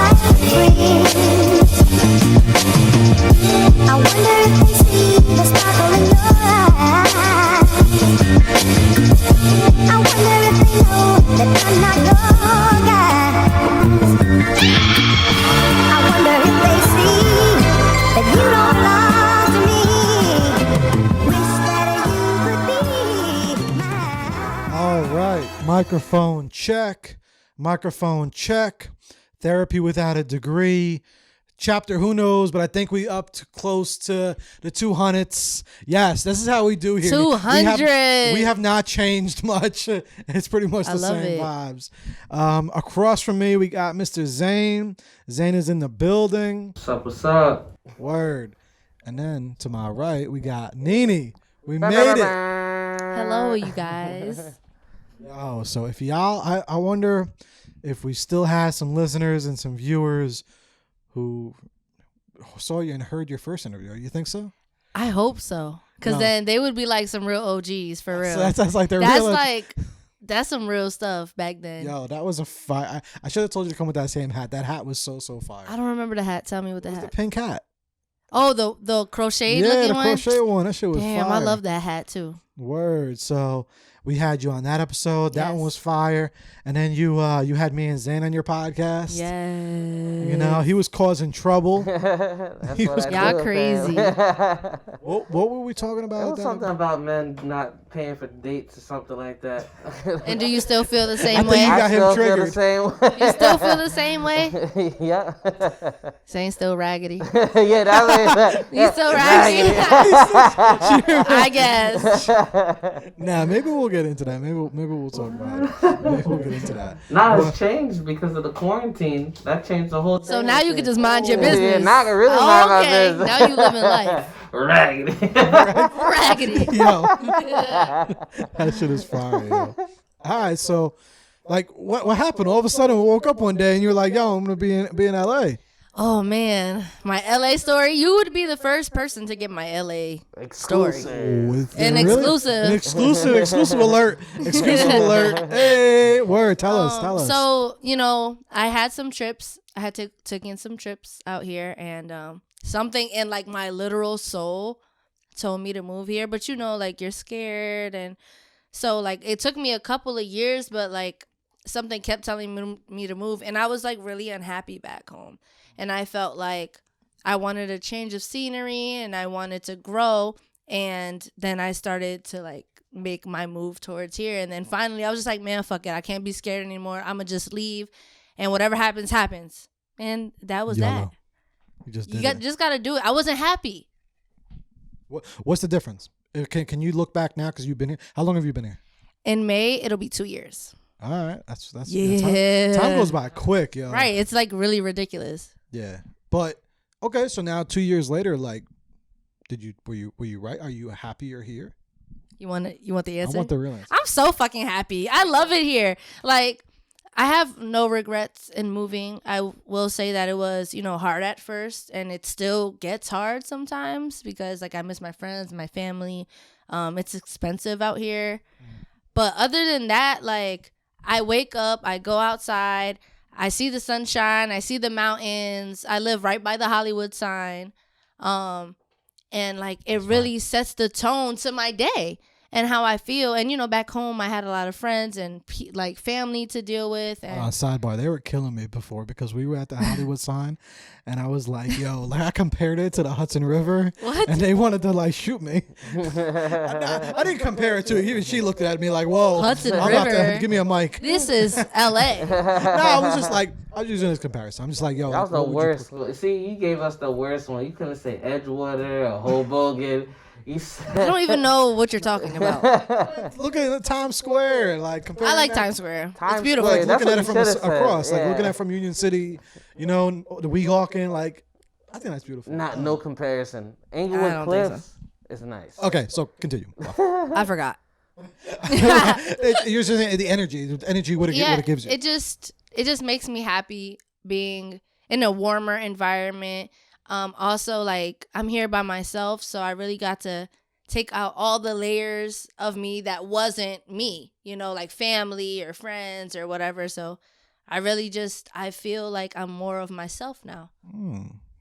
I wonder if they see the sparkle in your eyes. I wonder if they know that I'm not your guy. I wonder if they see that you don't belong to me. Wish that you could be mine. All right, microphone check. Microphone check. Therapy without a degree. Chapter, who knows, but I think we up to close to the 200s. Yes, this is how we do here. 200. We have not changed much. It's pretty much the same vibes. Across from me, we got Mr. Zane. Zane is in the building. What's up? What's up? Word. And then to my right, we got Nene. We made it. Hello, you guys. Yo, so if y'all, I wonder if we still have some listeners and some viewers who saw you and heard your first interview. You think so? I hope so. Because then they would be like some real OGs for real. So that's like the that's real. That's some real stuff back then. Yo, that was a fire. I should have told you to come with that same hat. That hat was so fire. I don't remember the hat. Tell me what the It was hat. the pink hat. Oh, the crocheted looking one? Yeah, the crochet one. That shit was fire. Damn, I love that hat too. Word. So we had you on that episode. That Yes. one was fire. And then you had me and Zane on your podcast. Yeah. You know, he was causing trouble. That's He what was- I Y'all do, crazy. man. What were we talking about? It was that something about men not paying for dates or something like that. And do you still feel the I same think way? you got I him still feel triggered. the same way. You still feel the same way? Yeah. Zane still raggedy. Yeah, that's You still raggedy? I guess. Nah, maybe we'll get into that. Maybe we'll talk about it. Maybe we'll get into that. Nah, it's changed because of the quarantine. That changed the whole thing. So now you can just mind your business. Yeah, now I can really mind my Okay, business. now you living life. Raggedy. Raggedy. Yo, that shit is fire. Yo. All right, so like, what happened? All of a sudden, we woke up one day and you were like, "Yo, I'm gonna be in LA." Oh man, my LA story. You would be the first person to get my LA story. Exclusive. An exclusive. An exclusive alert. Exclusive alert. Hey, word. Tell us. So, I had some trips. I had taken some trips out here, and something in like my literal soul told me to move here. But like you're scared, and so like it took me a couple of years, but like something kept telling me to move, and I was like really unhappy back home, and I felt like I wanted a change of scenery, and I wanted to grow, and then I started to like make my move towards here, and then finally I was just like, man, fuck it, I can't be scared anymore. I'ma just leave, and whatever happens happens, and that was YOLO. that. You just You did it. just gotta do it. I wasn't happy. What's the difference? Can you look back now because you've been here? How long have you been here? In May it'll be 2 years. All right, that's Yeah. Time goes by quick, yo. Right, it's like really ridiculous. Yeah, but okay. So now 2 years later, like, were you right? Are you happy you're here? You want the answer? I want the real answer. I'm so fucking happy. I love it here. Like, I have no regrets in moving. I will say that it was, hard at first, and it still gets hard sometimes because like I miss my friends, my family. It's expensive out here. But other than that, like, I wake up, I go outside, I see the sunshine, I see the mountains. I live right by the Hollywood sign. And like it really sets the tone to my day and how I feel. And back home I had a lot of friends and like family to deal with. And Sidebar, they were killing me before because we were at the Hollywood sign, and I was like, "Yo," like I compared it to the Hudson River, What? and they wanted to like shoot me. I didn't compare it to it. Even she looked at me like, "Whoa, Hudson I'm about River? to give me a mic." this is LA. No, I was just like, I was using this comparison. I'm just like, "Yo, That was like, the what would you worst. See, you gave us the worst one. You couldn't say Edgewater or Hoboken. You said... I don't even know what you're talking about. Look at the Times Square, like comparing I like that- Times Square. Times It's beautiful. Square, Like that's looking at what it from you should've said, across, like yeah. looking at it from Union City, the Weehawken, like I think that's beautiful. No comparison. I Inglewood don't think Cliffs is nice. Okay, so continue. I forgot. You're just saying the energy, what it gives you. It just makes me happy being in a warmer environment. Also, like, I'm here by myself, so I really got to take out all the layers of me that wasn't me, like family or friends or whatever. So I really just, I feel like I'm more of myself now.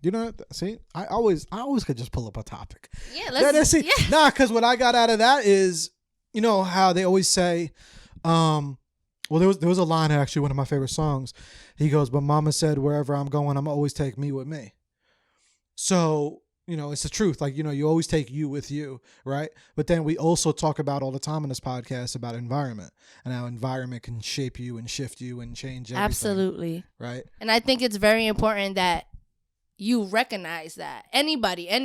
You know, see, I always could just pull up a topic. Yeah, let's see. yeah. Nah, because what I got out of that is, you know how they always say, well, there was a line in actually one of my favorite songs. He goes, "But Mama said wherever I'm going, I'm always take me with me." So, you know, it's the truth. Like, you know, you always take you with you, right? But then we also talk about all the time in this podcast about environment and how environment can shape you and shift you and change everything. Absolutely. Right? And I think it's very important that you recognize that. Any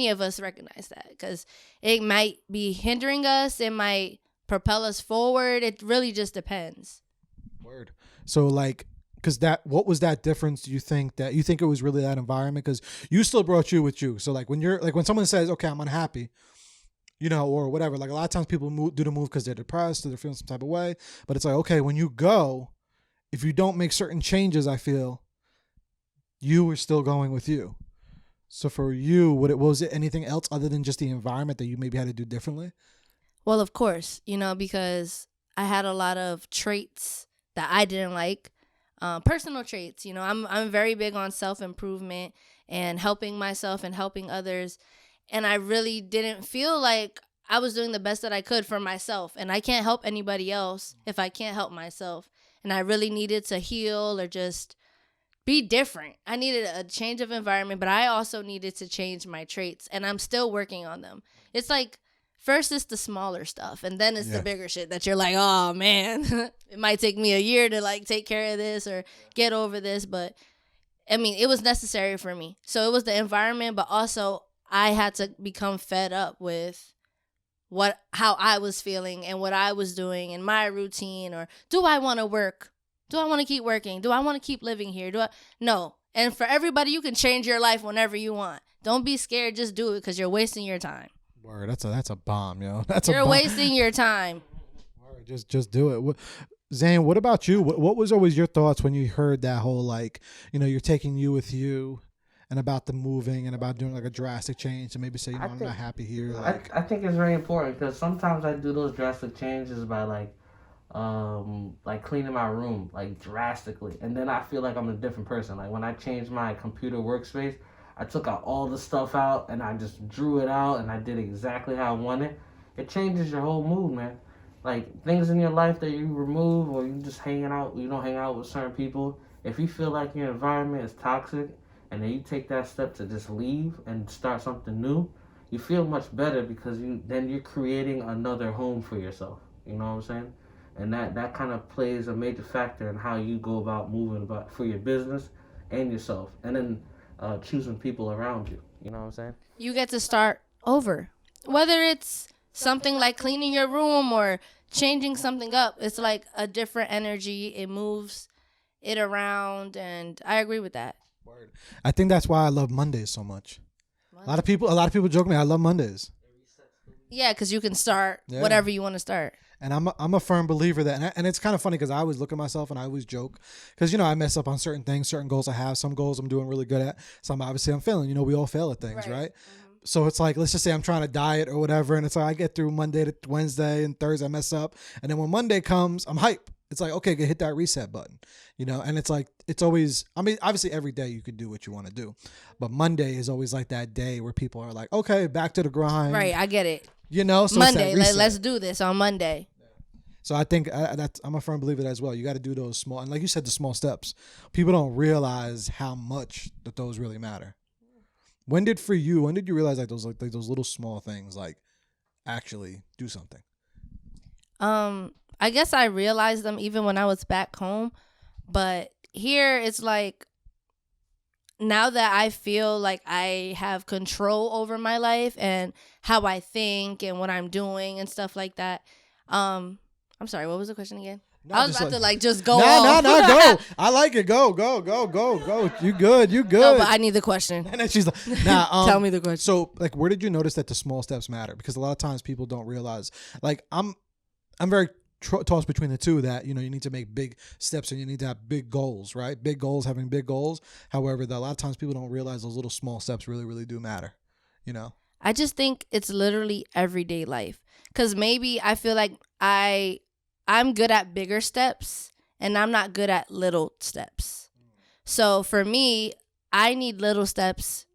of us recognize that, because it might be hindering us. It might propel us forward. It really just depends. Word. So like, because what was that difference? Do you think it was really that environment? Because you still brought you with you. So like when someone says, okay, I'm unhappy, you know, or whatever, like a lot of times people do the move because they're depressed or they're feeling some type of way. But it's like, okay, when you go, if you don't make certain changes, I feel you were still going with you. So for you, what was it anything else other than just the environment that you maybe had to do differently? Well, of course, you know, because I had a lot of traits that I didn't like, personal traits. You know, I'm very big on self-improvement and helping myself and helping others. And I really didn't feel like I was doing the best that I could for myself. And I can't help anybody else if I can't help myself. And I really needed to heal or just be different. I needed a change of environment, but I also needed to change my traits, and I'm still working on them. It's like, first it's the smaller stuff, and then it's the bigger shit that you're like, oh man, it might take me a year to like take care of this or get over this, but I mean, it was necessary for me. So it was the environment, but also I had to become fed up with how I was feeling and what I was doing and my routine, or do I want to work? Do I want to keep working? Do I want to keep living here? No. And for everybody, you can change your life whenever you want. Don't be scared. Just do it, because you're wasting your time. Word, that's a bomb, yo. You're wasting your time. Word, just do it. Zane, what about you? What was always your thoughts when you heard that whole, like, you know, you're taking you with you, and about the moving and about doing like a drastic change, and maybe say, you know, I'm not happy here. Like, I think it's very important, because sometimes I do those drastic changes by like cleaning my room like drastically, and then I feel like I'm a different person. Like when I changed my computer workspace, I took out all the stuff out and I just drew it out and I did exactly how I wanted. It changes your whole mood, man. Like things in your life that you remove, or you just you don't hang out with certain people. If you feel like your environment is toxic, and then you take that step to just leave and start something new, you feel much better, because you're creating another home for yourself. You know what I'm saying? And that kind of plays a major factor in how you go about moving about for your business and yourself, and then choosing people around you. You know what I'm saying? You get to start over. Whether it's something like cleaning your room or changing something up, it's like a different energy. It moves it around, and I agree with that. Word. I think that's why I love Mondays so much. A lot of people joke me, I love Mondays. Yeah, because you can start whatever you want to start. And I'm a firm believer that, and it's kind of funny because I always look at myself and I always joke, because, you know, I mess up on certain things, certain goals I have, some goals I'm doing really good at, some obviously I'm failing. You know, we all fail at things, right? Mm-hmm. So it's like, let's just say I'm trying to diet or whatever, and it's like I get through Monday to Wednesday and Thursday I mess up, and then when Monday comes, I'm hype. It's like, okay, hit that reset button, you know? And it's like, it's always, I mean, obviously every day you can do what you want to do, but Monday is always like that day where people are like, okay, back to the grind. Right, I get it. You know? So Monday, let's do this on Monday. So I think I'm a firm believer that as well. You got to do those small, and like you said, the small steps. People don't realize how much that those really matter. When did you realize like those little small things like actually do something? I guess I realized them even when I was back home, but here it's like, now that I feel like I have control over my life and how I think and what I'm doing and stuff like that. I'm sorry, what was the question again? No, I was about to just go off. No, off. go. I like it. Go. You good. No, but I need the question. And then she's like, nah. Tell me the question. So, like, where did you notice that the small steps matter? Because a lot of times people don't realize, like, I'm very tossed between the two, that, you know, you need to make big steps and you need to have big goals, right? Big goals, having big goals. However, a lot of times people don't realize those little small steps really, really do matter, you know? I just think it's literally everyday life. Because maybe I feel like I'm good at bigger steps and I'm not good at little steps. So for me, I need little steps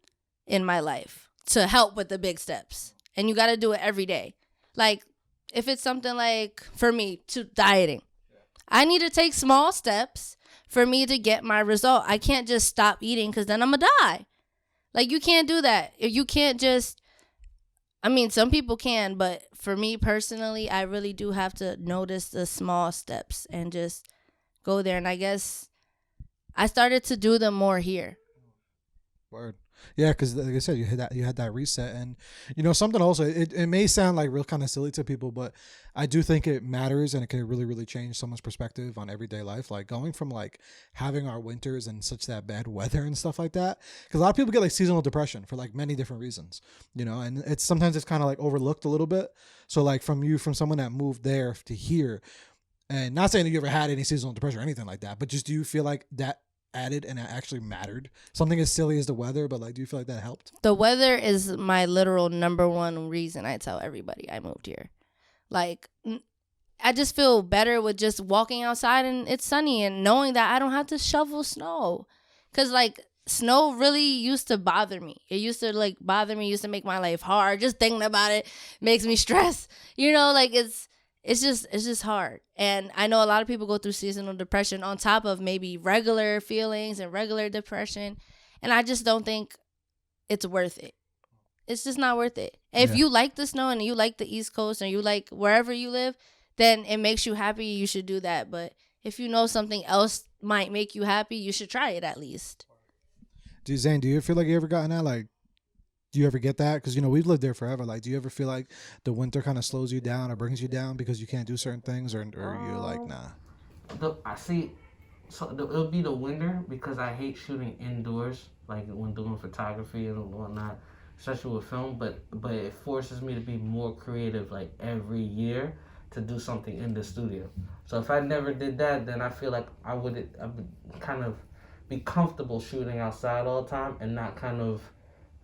in my life to help with the big steps. And you got to do it every day. Like, if it's something like, for me, to dieting, I need to take small steps for me to get my result. I can't just stop eating because then I'm going to die. Like, you can't do that. You can't just, I mean, some people can, but for me personally, I really do have to notice the small steps and just go there. And I guess I started to do them more here. Word. Yeah, because like I said, you had that reset, and something also. It may sound like real kind of silly to people, but I do think it matters, and it can really really change someone's perspective on everyday life. Like going from like having our winters and such that bad weather and stuff like that, because a lot of people get like seasonal depression for like many different reasons, and it's sometimes kind of like overlooked a little bit. So like from someone that moved there to here, and not saying that you ever had any seasonal depression or anything like that, but just do you feel like that added and it actually mattered? Something as silly as the weather, but like, do you feel like that helped? The weather is my literal number one reason I tell everybody I moved here. Like, I just feel better with just walking outside and it's sunny and knowing that I don't have to shovel snow. Because like, snow really used to bother me. It used to like bother me, used to make my life hard. Just thinking about it makes me stress. Like it's just hard. And I know a lot of people go through seasonal depression on top of maybe regular feelings and regular depression. And I just don't think it's worth it. It's just not worth it. If you like the snow and you like the East Coast and you like wherever you live, then it makes you happy. You should do that. But if you know something else might make you happy, you should try it at least. Zane, do you feel like you ever gotten that? Like, do you ever get that? Because, we've lived there forever. Like, do you ever feel like the winter kind of slows you down or brings you down because you can't do certain things, or you're like, nah? I see. So it'll be the winter because I hate shooting indoors, like when doing photography and whatnot, especially with film. But it forces me to be more creative, like every year, to do something in the studio. So if I never did that, then I feel like I would kind of be comfortable shooting outside all the time and not kind of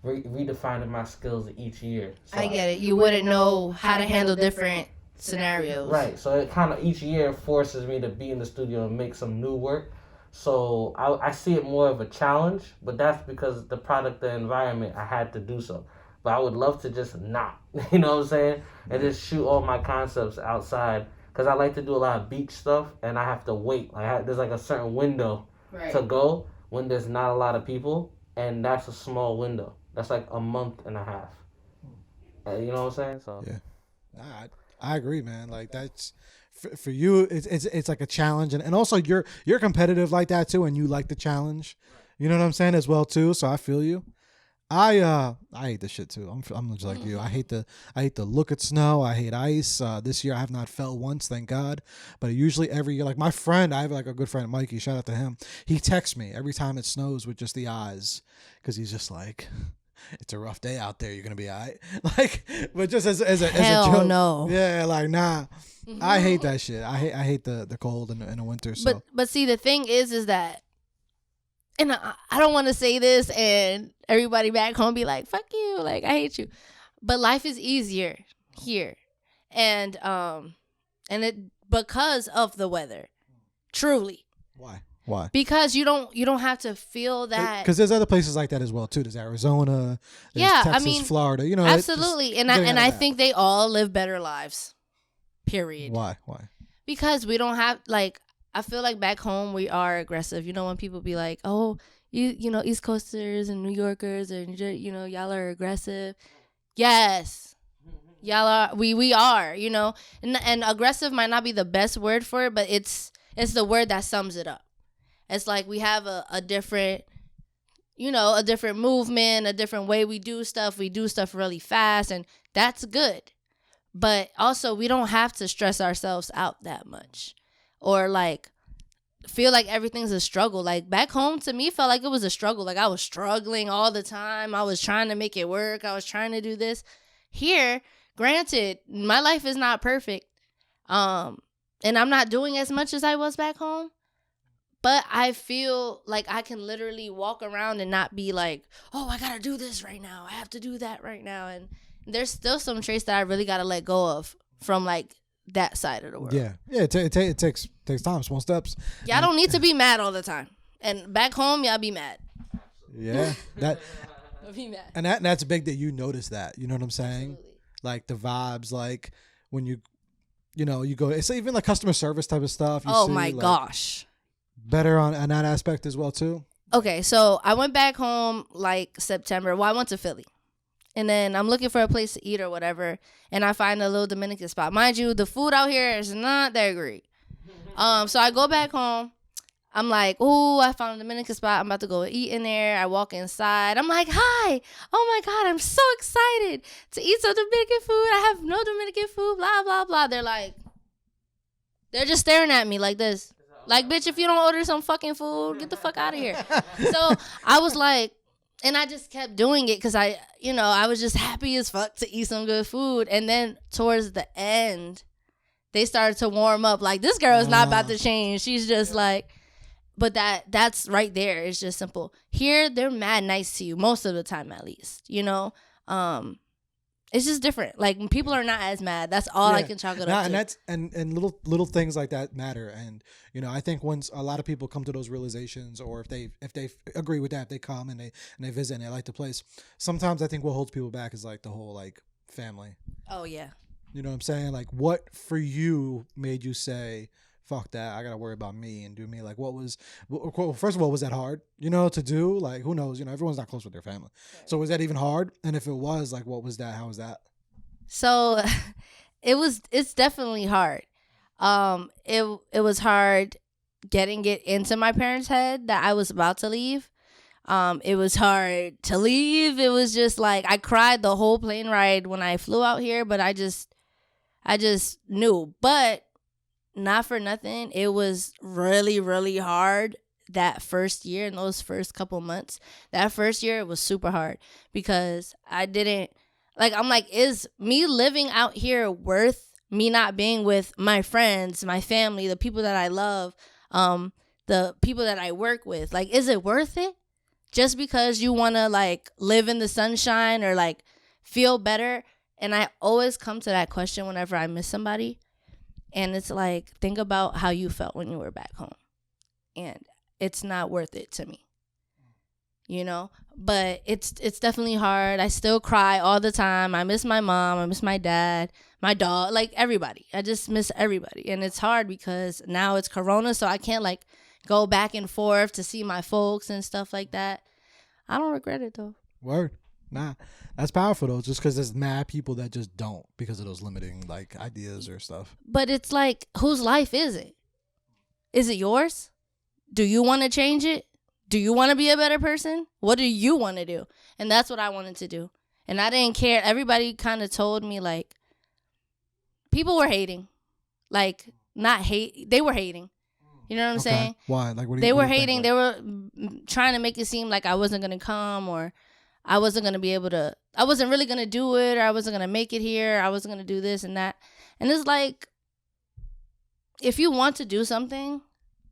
redefining my skills each year. So I get it. You wouldn't know how to handle different scenarios. Right. So it kind of each year forces me to be in the studio and make some new work. So I see it more of a challenge, but that's because the product, the environment, I had to do so. But I would love to just not, you know what I'm saying? And just shoot all my concepts outside. Because I like to do a lot of beach stuff, and I have to wait. There's like a certain window to go when there's not a lot of people, and that's a small window. That's like a month and a half. You know what I'm saying? So yeah, I agree, man. Like that's for you. It's like a challenge, and also you're competitive like that too, and you like the challenge. You know what I'm saying as well too. So I feel you. I hate this shit too. I'm just like you. I hate the look at snow. I hate ice. This year I have not fell once, thank God. But usually every year, like my friend, I have like a good friend, Mikey. Shout out to him. He texts me every time it snows with just the eyes, because he's just like, it's a rough day out there. You're gonna be alright. Like, but just as a joke. No. Yeah, like nah. I hate that shit. I hate the cold and the winter. So. But see, the thing is that. And I don't want to say this and everybody back home be like, fuck you, like I hate you. But life is easier here. And it because of the weather. Truly. Why? Because you don't have to feel that. Because there's other places like that as well too. There's Arizona, there's Texas, Florida, absolutely. And I think they all live better lives. Period. Why? Because we don't have like, I feel like back home we are aggressive. When people be like, "Oh, you East Coasters and New Yorkers and y'all are aggressive." Yes, y'all are. We are. And aggressive might not be the best word for it, but it's the word that sums it up. It's like we have a different, a different movement, a different way we do stuff. We do stuff really fast, and that's good. But also, we don't have to stress ourselves out that much. Or like feel like everything's a struggle. Like back home to me felt like it was a struggle. Like I was struggling all the time. I was trying to make it work. I was trying to do this. Here, granted, my life is not perfect. And I'm not doing as much as I was back home. But I feel like I can literally walk around and not be like, oh, I gotta do this right now. I have to do that right now. And there's still some traits that I really gotta let go of from like that side of the world. Yeah. It takes time, small steps. Y'all don't need to be mad all the time. And back home, y'all be mad. Yeah, that Be mad. and that's big that you notice that. You know what I'm saying? Absolutely. Like the vibes, like when you go. It's even like customer service type of stuff. Oh see, my like, gosh. better on that aspect as well too. Okay, so I went back home like September. Well, I went to Philly. And then I'm looking for a place to eat or whatever. And I find a little Dominican spot. Mind you, the food out here is not that great. So I go back home. I'm like, ooh, I found a Dominican spot. I'm about to go eat in there. I walk inside. I'm like, hi. Oh my God, I'm so excited to eat some Dominican food. I have no Dominican food, blah, blah, blah. They're just staring at me like this. Like, bitch, if you don't order some fucking food, get the fuck out of here. So I was like, and I just kept doing it because I was just happy as fuck to eat some good food. And then towards the end, they started to warm up. Like, this girl is not about to change. She's just like, but that's right there. It's just simple. Here, they're mad nice to you most of the time, at least. It's just different. Like, people are not as mad. That's all I can chalk it up to. And that's and little things like that matter. And I think once a lot of people come to those realizations, or if they agree with that, if they come and they visit and they like the place, sometimes I think what holds people back is like the whole like family. Oh yeah. You know what I'm saying? Like, what for you made you say, fuck that, I gotta worry about me and do me? Like, first of all, was that hard, to do? Like, who knows? Everyone's not close with their family. So was that even hard? And if it was, like, what was that? How was that? So it's definitely hard. It was hard getting it into my parents' head that I was about to leave. It was hard to leave. It was just like, I cried the whole plane ride when I flew out here, but I just knew. But not for nothing, it was really, really hard that first year, in those first couple months. That first year, it was super hard because I didn't, I'm like, is me living out here worth me not being with my friends, my family, the people that I love, the people that I work with? Like, is it worth it? Just because you want to, like, live in the sunshine or, like, feel better? And I always come to that question whenever I miss somebody. And it's like, think about how you felt when you were back home. And it's not worth it to me. But it's definitely hard. I still cry all the time. I miss my mom. I miss my dad, my dog, like everybody. I just miss everybody. And it's hard because now it's Corona, so I can't, like, go back and forth to see my folks and stuff like that. I don't regret it, though. Word. Nah, that's powerful though. Just because there's mad people that just don't because of those limiting like ideas or stuff. But it's like, whose life is it? Is it yours? Do you want to change it? Do you want to be a better person? What do you want to do? And that's what I wanted to do. And I didn't care. Everybody kind of told me, like, people were hating. Like, not hate. They were hating. You know what I'm saying? Why? Like, what do you? They were think, hating. like? They were trying to make it seem like I wasn't going to come, or I wasn't going to be able to, I wasn't really going to do it, or I wasn't going to make it here. I wasn't going to do this and that. And it's like, if you want to do something,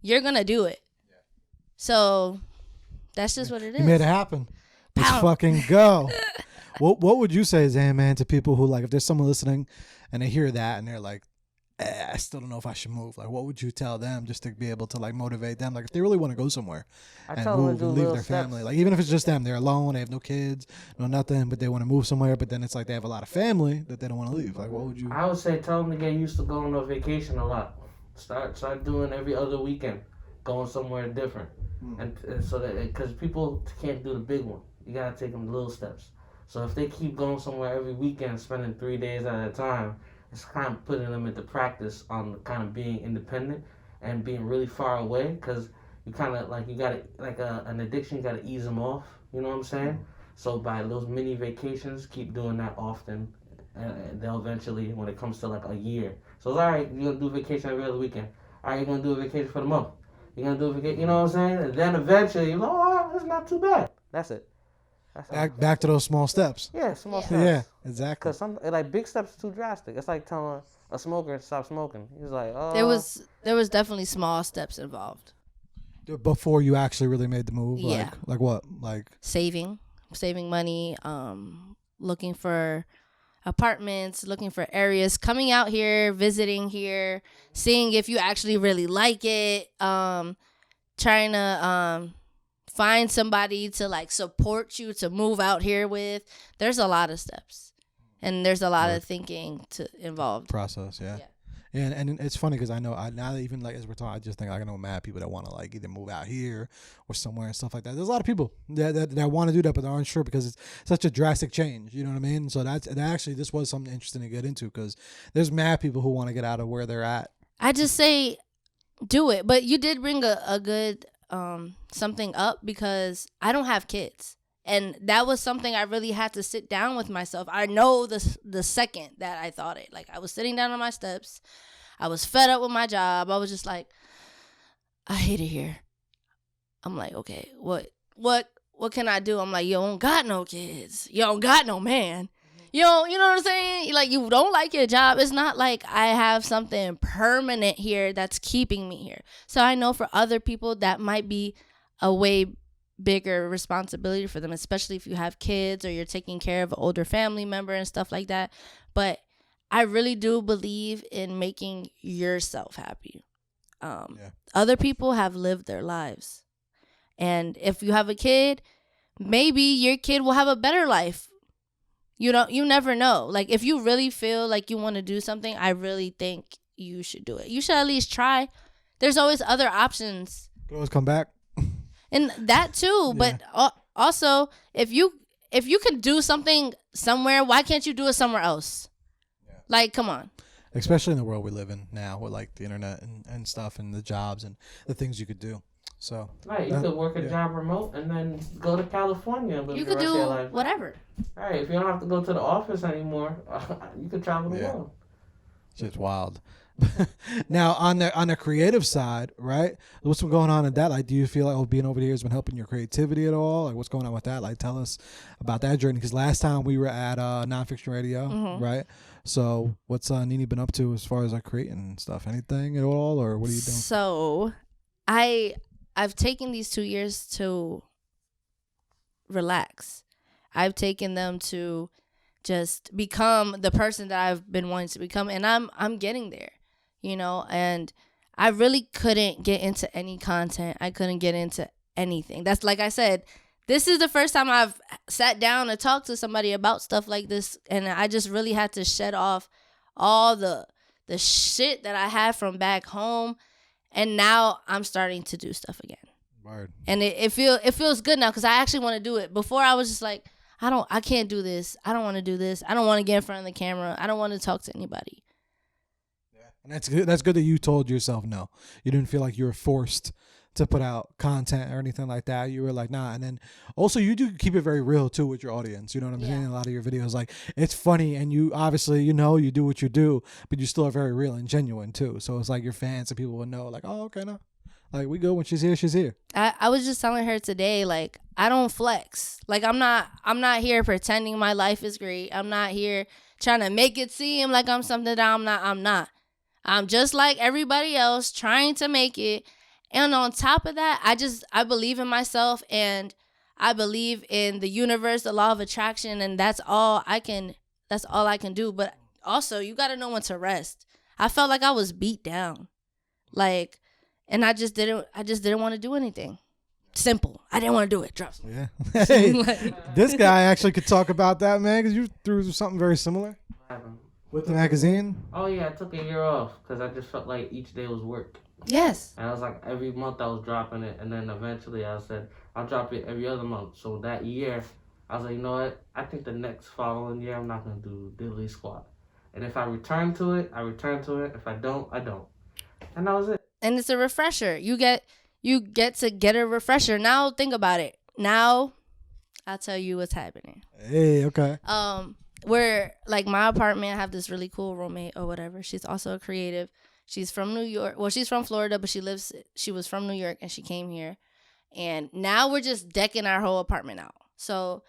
you're going to do it. Yeah. So that's just what it is. You made it happen. Let's Pow. fucking go. What would you say, Zan, man, to people who, like, if there's someone listening and they hear that and they're like, I still don't know if I should move. Like, what would you tell them just to be able to, like, motivate them? Like, if they really want to go somewhere and move and leave their family, like, even if it's just them, they're alone, they have no kids, no nothing, but they want to move somewhere, but then it's like they have a lot of family that they don't want to leave. Like, what would you? I would say tell them to get used to going on vacation a lot. Start doing every other weekend, going somewhere different, and so that, because people can't do the big one, you gotta take them little steps. So if they keep going somewhere every weekend, spending 3 days at a time, it's kind of putting them into practice on kind of being independent and being really far away, because you kind of like, you gotta, like an addiction, you gotta ease them off. You know what I'm saying? So by those mini vacations, keep doing that often, and they'll eventually, when it comes to like a year. So it's all right, you're gonna do vacation every other weekend. All right, you're gonna do a vacation for the month. You're gonna do a vacation, you know what I'm saying? And then eventually, you're like, oh, it's not too bad. That's it. Back to those small steps. Yeah, small steps. Yeah, exactly. Because some, like, big steps are too drastic. It's like telling a smoker to stop smoking. He's like, oh. There was definitely small steps involved. Before you actually really made the move? Yeah. Like what? Like Saving money, looking for apartments, looking for areas, coming out here, visiting here, seeing if you actually really like it, trying to find somebody to like support you to move out here with. There's a lot of steps, and there's a lot of thinking involved. Process, yeah. And it's funny because I know now that even like as we're talking, I just think I know mad people that want to like either move out here or somewhere and stuff like that. There's a lot of people that want to do that, but they're unsure because it's such a drastic change. You know what I mean? So this was something interesting to get into because there's mad people who want to get out of where they're at. I just say do it, but you did bring a good something up because I don't have kids. And that was something I really had to sit down with myself. I know the second that I thought it. Like, I was sitting down on my steps. I was fed up with my job. I was just like, I hate it here. I'm like, okay, what can I do? I'm like, you don't got no kids. You don't got no man. You know what I'm saying? Like, you don't like your job. It's not like I have something permanent here that's keeping me here. So I know for other people that might be a way bigger responsibility for them, especially if you have kids or you're taking care of an older family member and stuff like that. But I really do believe in making yourself happy. Other people have lived their lives, and if you have a kid, maybe your kid will have a better life. You never know. Like, if you really feel like you want to do something, I really think you should do it. You should at least try. There's always other options. Could always come back. And that too, but also if you can do something somewhere, why can't you do it somewhere else? Yeah. Like, come on. Especially in the world we live in now with like the internet and stuff and the jobs and the things you could do. So right, you could work a job remote and then go to California and live you the could rest do of your life. Whatever. Right, if you don't have to go to the office anymore, you could travel the world. It's wild. Now on the creative side, right? What's been going on in that? Like, do you feel like being over here has been helping your creativity at all? Like, what's going on with that? Like, tell us about that journey. Because last time we were at Nonfiction Radio, right? So what's Nene been up to as far as like creating stuff? Anything at all, or what are you doing? So, I've taken these 2 years to relax. I've taken them to just become the person that I've been wanting to become, and I'm getting there. And I really couldn't get into any content. I couldn't get into anything. That's, like I said, this is the first time I've sat down and talked to somebody about stuff like this, and I just really had to shed off all the shit that I had from back home, and now I'm starting to do stuff again. Word. And it feels good now because I actually want to do it. Before I was just like, I can't do this. I don't want to do this. I don't want to get in front of the camera. I don't want to talk to anybody. And that's good. That's good that you told yourself no. You didn't feel like you were forced to put out content or anything like that. You were like, nah. And then also you do keep it very real too with your audience. You know what I'm saying? A lot of your videos, like, it's funny and you obviously, you do what you do, but you still are very real and genuine too. So it's like your fans and people will know like, oh, okay, no. Like, we go when she's here, she's here. I was just telling her today, like, I don't flex. Like, I'm not here pretending my life is great. I'm not here trying to make it seem like I'm something that I'm not. I'm just like everybody else trying to make it. And on top of that, I believe in myself and I believe in the universe, the law of attraction, and that's all I can do. But also, you got to know when to rest. I felt like I was beat down. Like, and I just didn't want to do anything. Simple. I didn't want to do it. Trust me. Yeah. Hey, this guy actually could talk about that, man, because you threw something very similar with the magazine. Oh, yeah, I took a year off because I just felt like each day was work. Yes. And I was like, every month I was dropping it. And then eventually I said, I'll drop it every other month. So that year, I was like, you know what? I think the next following year, I'm not going to do Diddly Squat. And if I return to it, I return to it. If I don't, I don't. And that was it. And it's a refresher. You get to get a refresher. Now think about it. Now I'll tell you what's happening. Hey, okay. Where like my apartment, I have this really cool roommate or whatever. She's also a creative. She's from New York. Well, she's from Florida, but she was from New York and she came here. And now we're just decking our whole apartment out. So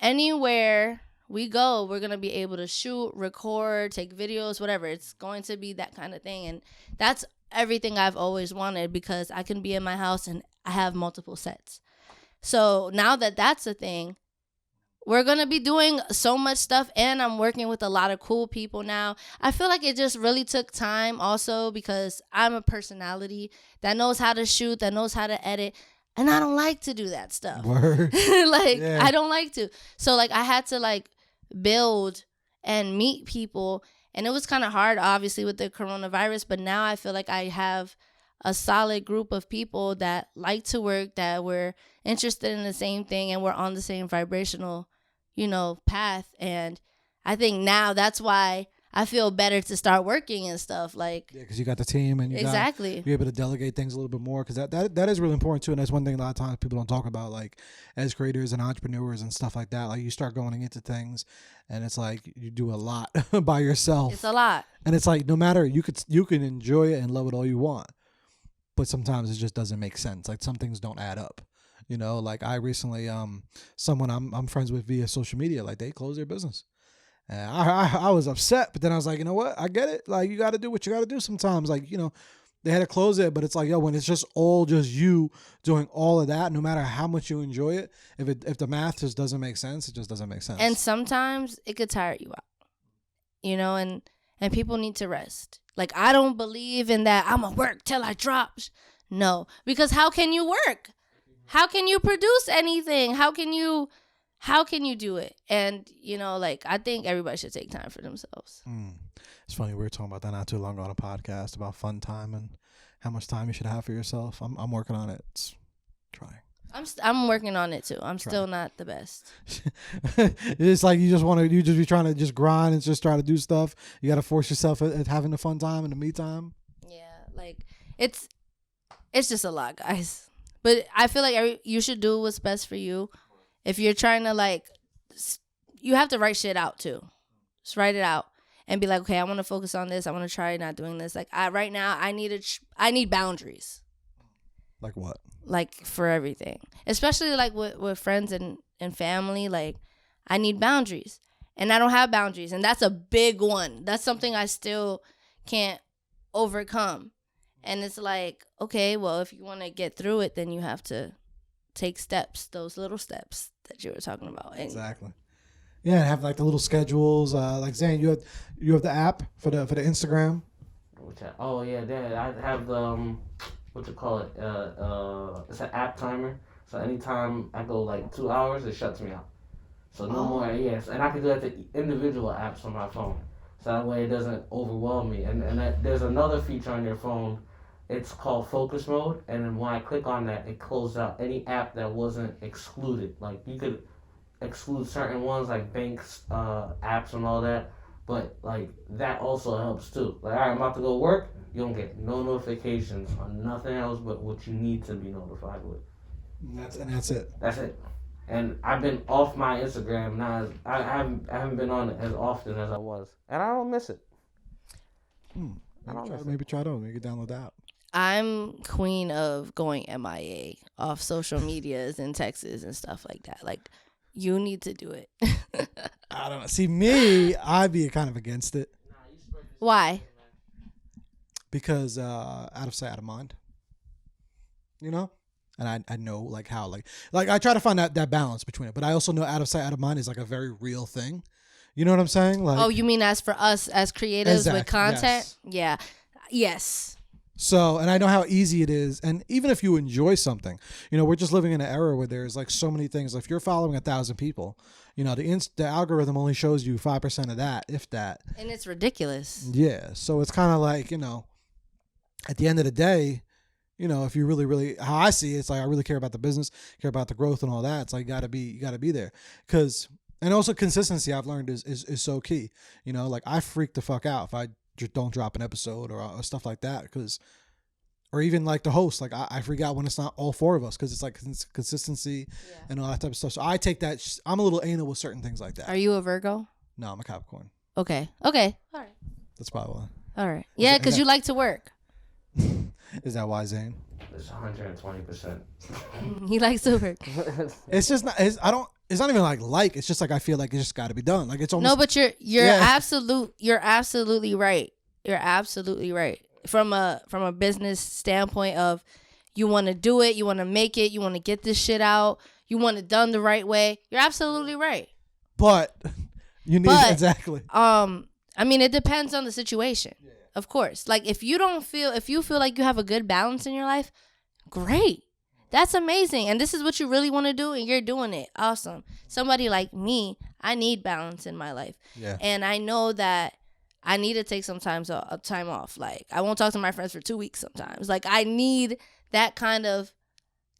anywhere we go, we're going to be able to shoot, record, take videos, whatever. It's going to be that kind of thing. And that's everything I've always wanted because I can be in my house and I have multiple sets. So now that that's a thing, we're going to be doing so much stuff, and I'm working with a lot of cool people now. I feel like it just really took time also because I'm a personality that knows how to shoot, that knows how to edit, and I don't like to do that stuff. Word. Like, Yeah. I don't like to. So, like, I had to, like, build and meet people, and it was kind of hard, obviously, with the coronavirus, but now I feel like I have a solid group of people that like to work, that were interested in the same thing, and we're on the same vibrational, path. And I think now that's why I feel better to start working and stuff. Like, Yeah, because you got the team and exactly. you're able to delegate things a little bit more, because that is really important too. And that's one thing a lot of times people don't talk about, like as creators and entrepreneurs and stuff like that. Like you start going into things and it's like you do a lot by yourself. It's a lot. And it's like no matter, you can enjoy it and love it all you want, but sometimes it just doesn't make sense. Like some things don't add up. Like I recently someone I'm friends with via social media, like they closed their business. And I was upset, but then I was like, you know what? I get it. Like, you got to do what you got to do sometimes. Like, they had to close it, but it's like, yo, when it's just you doing all of that, no matter how much you enjoy it, if the math just doesn't make sense, it just doesn't make sense. And sometimes it could tire you out, and people need to rest. Like, I don't believe in that I'm going to work till I drop. No, because how can you work? How can you produce anything? How can you do it? And, like, I think everybody should take time for themselves. It's funny. We were talking about that not too long ago on a podcast about fun time and how much time you should have for yourself. I'm working on it. It's trying. I'm working on it too. I'm still not the best. It's like you just be trying to just grind and just try to do stuff. You got to force yourself at having the fun time and the me time. Yeah, like it's just a lot, guys. But I feel like you should do what's best for you. If you're trying to, you have to write shit out too. Just write it out and be like, okay, I want to focus on this. I want to try not doing this. Like, right now, I need boundaries. Like what? Like, for everything. Especially, like, with friends and family. Like, I need boundaries. And I don't have boundaries. And that's a big one. That's something I still can't overcome. And it's like, okay, well, if you want to get through it, then you have to take steps, those little steps that you were talking about. And exactly. Yeah, have like the little schedules. Like Zane, you have the app for the Instagram. Oh yeah, I have the what you call it? It's an app timer. So anytime I go like 2 hours, it shuts me out. So no more. Yes, and I can do that to individual apps on my phone. So that way it doesn't overwhelm me. And there's another feature on your phone. It's called focus mode, and then when I click on that, it closes out any app that wasn't excluded. Like you could exclude certain ones like banks, apps, and all that, but like that also helps too. Like, all right, I'm about to go work. You don't get no notifications on nothing else but what you need to be notified with. That's it. That's it. And I've been off my Instagram now. I haven't been on it as often as I was, and I don't miss it. Maybe try it out. Maybe download the app. I'm queen of going MIA off social medias and texts and stuff like that. Like, you need to do it. I don't know. See, me, I'd be kind of against it. Why? Because out of sight, out of mind. And I know like how like I try to find that balance between it, but I also know out of sight, out of mind is like a very real thing. You know what I'm saying? Like, oh, you mean as for us as creatives with content? Yes. Yeah. Yes. So, and I know how easy it is. And even if you enjoy something, we're just living in an era where there's like so many things. If you're following 1,000 people, the algorithm only shows you 5% of that, if that. And it's ridiculous. Yeah. So it's kind of like, at the end of the day, if you really, really, how I see it, it's like I really care about the business, care about the growth and all that. It's like you gotta be there. And also consistency, I've learned is so key. Like I freak the fuck out if I just don't drop an episode or stuff like that, or even like the host, like I freak out when it's not all four of us, because it's like consistency and all that type of stuff. So I take that. I'm a little anal with certain things like that. Are you a Virgo? No, I'm a Capricorn. Okay. All right. That's probably why. All right. Yeah, because you like to work. Is that why, Zane? It's 120%. He likes to work. It's just not. It's not even like. It's just like I feel like it's just got to be done. Like it's almost. No, but you're absolutely right. You're absolutely right. From a business standpoint of, you want to do it, you want to make it, you want to get this shit out, you want it done the right way. You're absolutely right. But you need exactly. I mean, it depends on the situation. Yeah. Of course. Like if you feel like you have a good balance in your life, great. That's amazing. And this is what you really want to do and you're doing it. Awesome. Somebody like me, I need balance in my life. Yeah. And I know that I need to take some time off. Like I won't talk to my friends for 2 weeks sometimes. Like I need that kind of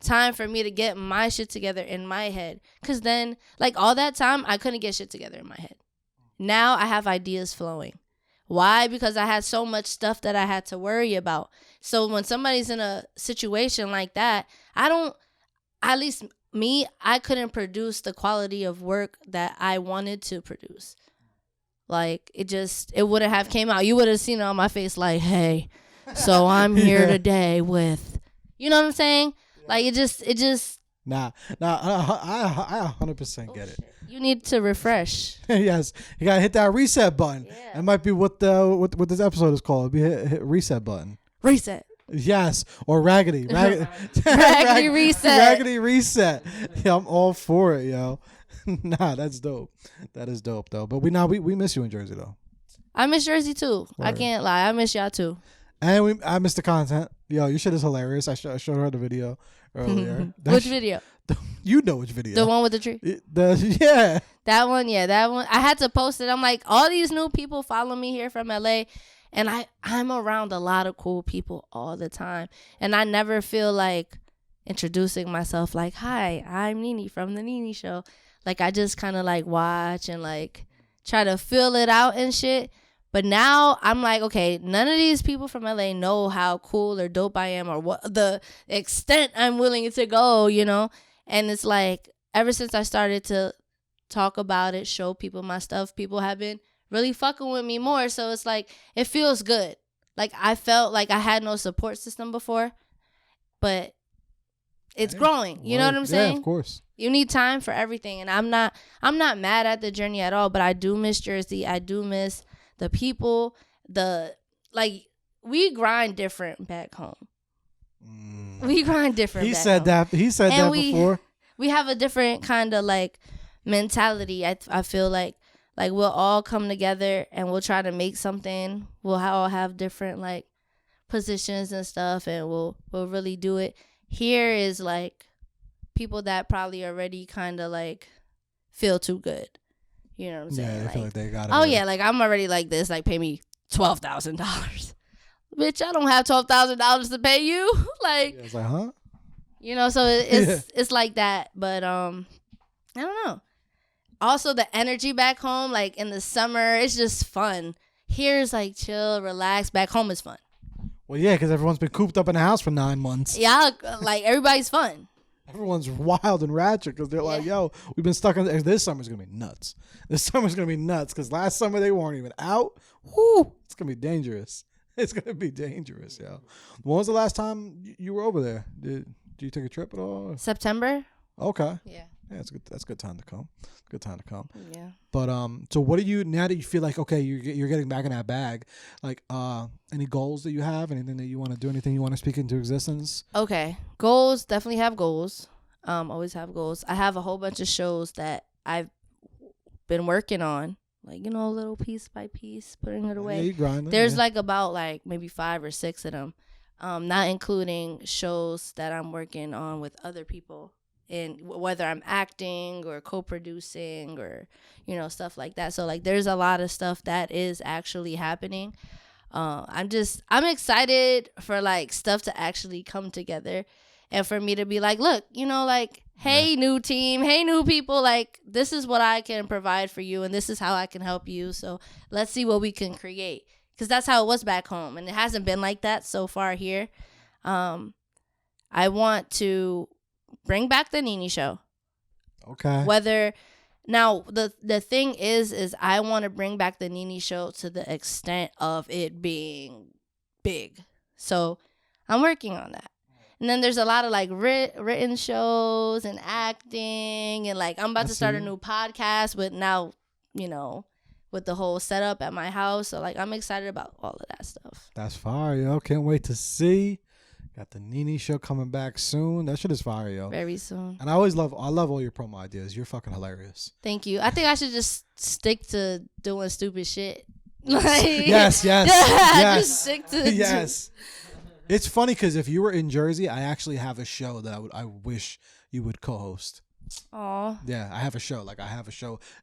time for me to get my shit together in my head. Cause then like all that time I couldn't get shit together in my head. Now I have ideas flowing. Why? Because I had so much stuff that I had to worry about. So when somebody's in a situation like that, I couldn't produce the quality of work that I wanted to produce. Like it wouldn't have came out. You would have seen it on my face like, hey, so I'm here today with, you know what I'm saying? Like it just. Nah, I 100% get it. Shit. You need to refresh. Yes, you gotta hit that reset button. Yeah. That might be what this episode is called. Hit reset button. Reset. Yes, or raggedy Raggedy reset. Raggedy reset. Yeah, I'm all for it, yo. Nah, that's dope. That is dope though. But we miss you in Jersey though. I miss Jersey too. Word. I can't lie. I miss y'all too. And I miss the content. Yo, your shit is hilarious. I showed her the video earlier. Which video? You know which video. The one with the tree? Yeah. That one. I had to post it. I'm like, all these new people follow me here from LA. And I'm around a lot of cool people all the time. And I never feel like introducing myself like, hi, I'm Nene from the Nene Show. Like, I just kind of like watch and like try to fill it out and shit. But now I'm like, okay, none of these people from LA know how cool or dope I am or what the extent I'm willing to go, you know? And it's like, ever since I started to talk about it, show people my stuff, people have been really fucking with me more. So it's like, it feels good. Like I felt like I had no support system before, but it's growing. You know what I'm saying? Yeah, of course. You need time for everything. And I'm not mad at the journey at all, but I do miss Jersey. I do miss the people, we grind different back home. We grind different. He said that before. We have a different kind of like mentality. I feel like we'll all come together and we'll try to make something. We'll all have different like positions and stuff, and we'll really do it. Here is like people that probably already kind of like feel too good. You know what I'm saying? Yeah, they feel like they got it. Oh yeah, like I'm already like this. Like pay me $12,000. Bitch, I don't have $12,000 to pay you. Like, yeah, it's like, huh? You know, so it's like that. But I don't know. Also, the energy back home, like in the summer, it's just fun. Here's like chill, relax. Back home is fun. Well, yeah, because everyone's been cooped up in the house for 9 months. Yeah, like everybody's fun. Everyone's wild and ratchet because they're like, yo, we've been stuck in this summer's going to be nuts. This summer's going to be nuts because last summer they weren't even out. Whoo, it's going to be dangerous. It's going to be dangerous, yo. When was the last time you were over there? Did you take a trip at all? September. Okay. Yeah. Yeah, that's a good time to come. Good time to come. Yeah. But so what do you, now that you feel like, okay, you're getting back in that bag, like any goals that you have, anything that you want to do, anything you want to speak into existence? Okay. Goals, definitely have goals. Always have goals. I have a whole bunch of shows that I've been working on, like, you know, little piece by piece, putting it away. Yeah, you grinding. There's like about like maybe 5 or 6 of them, not including shows that I'm working on with other people. And whether I'm acting or co-producing or, you know, stuff like that. So, like, there's a lot of stuff that is actually happening. I'm excited for, like, stuff to actually come together and for me to be like, look, you know, like, hey, new team, hey, new people, like, this is what I can provide for you and this is how I can help you. So let's see what we can create. Because that's how it was back home. And it hasn't been like that so far here. I want to bring back the Nene Show. Okay. Whether now the thing is I want to bring back the Nene Show to the extent of it being big. So I'm working on that. And then there's a lot of like written shows and acting and like I'm about to start a new podcast with now, you know, with the whole setup at my house. So like I'm excited about all of that stuff. That's fire, yo. Can't wait to see. Got the Nene Show coming back soon. That shit is fire, yo. Very soon. And I love all your promo ideas. You're fucking hilarious. Thank you. I think I should just stick to doing stupid shit. Like, Yes. just stick to Yes. It's funny because if you were in Jersey, I actually have a show that I wish you would co-host. Aw. Yeah, I have a show.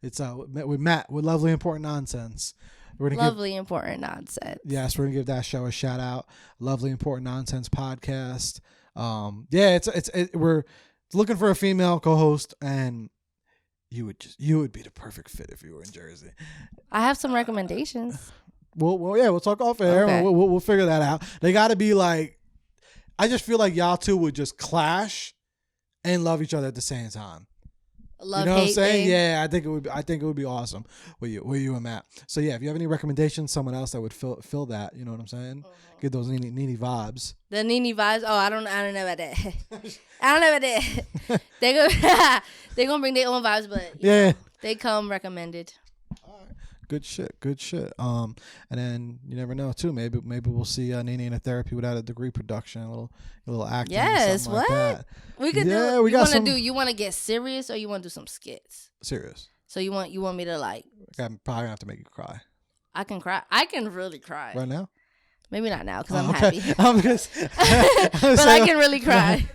It's with Matt with Lovely Important Nonsense. We're gonna Lovely, important nonsense. Yes, we're gonna give that show a shout out. Lovely Important Nonsense podcast. Yeah, we're looking for a female co-host, and you would be the perfect fit if you were in Jersey. I have some recommendations. We'll talk off air. Okay. We'll figure that out. They got to be like, I just feel like y'all two would just clash and love each other at the same time. Love, you know what I'm hate saying? thing. Yeah, I think it would be awesome with you and Matt. So yeah, if you have any recommendations, someone else that would fill that, you know what I'm saying? Get those Nene vibes. The Nene vibes. Oh, I don't know about that. I don't know about that. They gonna bring their own vibes, but Yeah. they come recommended. Good shit. And then you never know too. Maybe we'll see Nene in a therapy without a degree production, a little acting. Yes, something like what? that. We could Yeah, do. we got some- You want to get serious, or you want to do some skits? Serious. So you want me to like? I'm probably gonna have to make you cry I can cry. I can really cry. right now. Maybe not now because I'm Okay. happy. I'm just. But I can really cry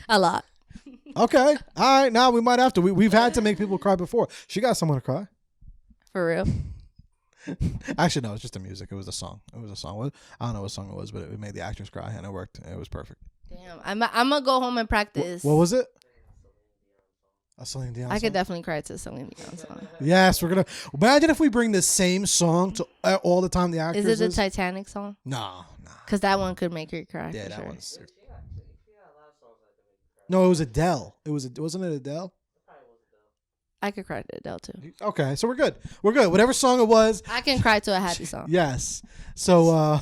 a lot. Okay. All right. Now we might have to. We've had to make people cry before. She got someone to cry. For real. Actually, no. It's just the music. It was a song. I don't know what song it was, but it made the actors cry, and it worked. It was perfect. Damn. I'm gonna go home and practice. What was it? A Celine Dion I song? could definitely cry to a Celine Dion song. Yes, we're gonna. Imagine if we bring the same song to all the time. The actors. Is it the Titanic song? No. Because that one could make her cry. Yeah, for that sure. one's. No, it was Adele. Wasn't it Adele? I could cry to Adele too. Okay, so we're good. Whatever song it was. I can cry to a happy song. Yes. So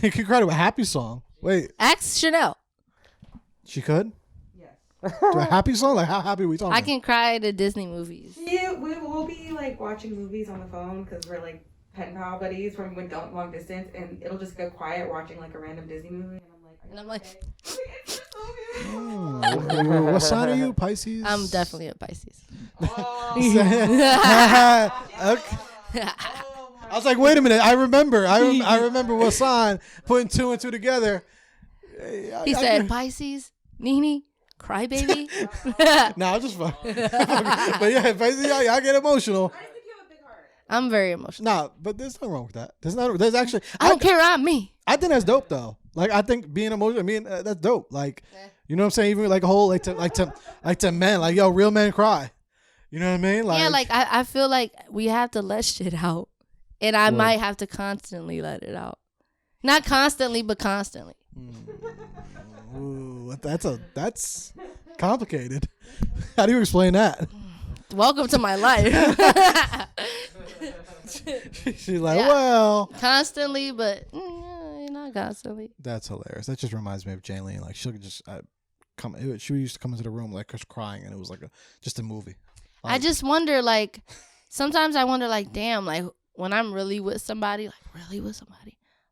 you can cry to a happy song. Wait, Ask Chanel. she could? Yes. To a happy song? Like how happy are we talking? I can cry to Disney movies. Yeah, we'll be like watching movies on the phone because we're like pen pal buddies from long distance, and it'll just go quiet watching like a random Disney movie, And I'm like, Oh, what sign are you? Pisces? I'm definitely a Pisces. Okay. I was like, wait a minute. I remember what sign, putting two and two together. He said, Pisces, Nene, crybaby. No, I'm just fucking. But yeah, Pisces, I get emotional. I'm very emotional. Nah, but there's nothing wrong with that. There's actually. I don't care. I'm me. I think that's dope though. Like I think being emotional, that's dope. Like, you know what I'm saying? Even like a whole like to men, like yo, real men cry. You know what I mean? Like, Yeah, like I feel like we have to let shit out, and I might have to constantly let it out. Not constantly, but constantly. Ooh, that's complicated. How do you explain that? Welcome to my life. She's like, Yeah. well, Constantly, but not constantly. that's hilarious. That just reminds me of Jaylene. Like she'll just she used to come into the room like just crying, and it was like just a movie. I just wonder, like, sometimes I wonder, like, damn, like, when I'm really with somebody,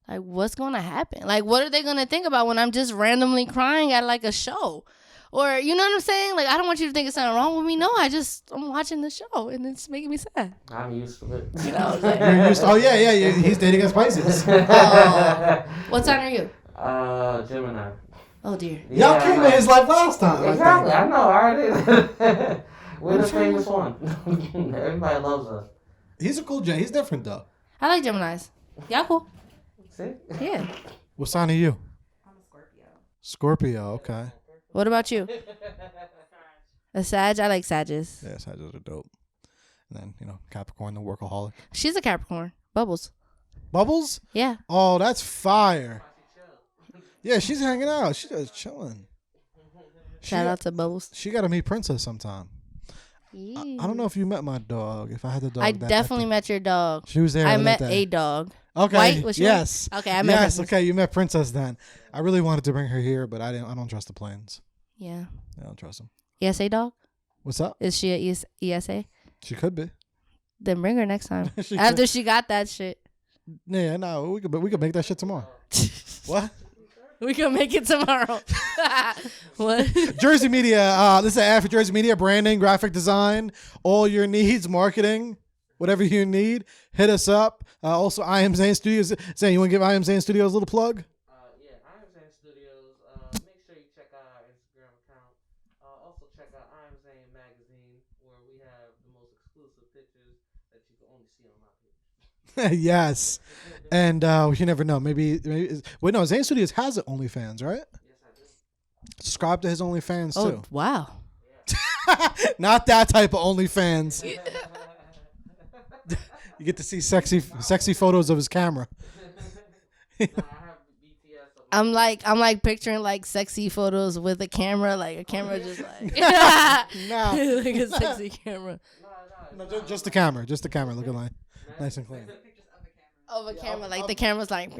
like, what's going to happen? Like, what are they going to think about when I'm just randomly crying at, like, a show? Or, you know what I'm saying? Like, I don't want you to think it's something wrong with me. No, I'm watching the show, and it's making me sad. I'm used to it. You know what I'm saying? You're used to, yeah. He's dating a Pisces. What sign are you? Gemini. Oh, dear. Y'all came in his life last time. Exactly. I know. I already. We're the famous one. Everybody loves us. He's a cool J. He's different though. I like Geminis. Y'all cool. See? Yeah. What sign are you? I'm a Scorpio. Scorpio. Okay. What about you? A Sag? I like Sages. Yeah, Sagittarius are dope. And then Capricorn, the workaholic. She's a Capricorn. Bubbles. Bubbles? Yeah. Oh, that's fire. Yeah, she's hanging out. She's just chilling. Shout out to Bubbles. She got to meet Princess sometime. I don't know if you met my dog. If I had the dog, I definitely met your dog. She was there. I that met day. a dog. Okay. White? Was she yes. white? Okay, I met Yes. Princess. Okay, you met Princess then. I really wanted to bring her here, but I don't trust the planes. Yeah. I don't trust them. ESA dog? What's up? Is she a ESA? She could be. Then bring her next time. She After she got that shit. Yeah, no, we could make that shit tomorrow. What? We can make it tomorrow. What? Jersey Media. This is an ad for Jersey Media. Branding, graphic design, all your needs, marketing, whatever you need. Hit us up. Also, I Am Zane Studios. Zane, you want to give I Am Zane Studios a little plug? Yeah, I Am Zane Studios. Make sure you check out our Instagram account. Also check out I Am Zane magazine, where we have the most exclusive pictures that you can only see on my page. Yes. And you never know. Maybe. Wait, no. Zane Studios has an OnlyFans, right? Yes, I do. Subscribe to his OnlyFans Oh, too. wow. Not that type of OnlyFans. You get to see sexy photos of his camera. I have BTS. I'm like picturing like sexy photos with a camera, like a camera just like Nah. like a sexy camera No, just the camera. Just the camera looking like nice and clean. of a camera, like the camera's like, like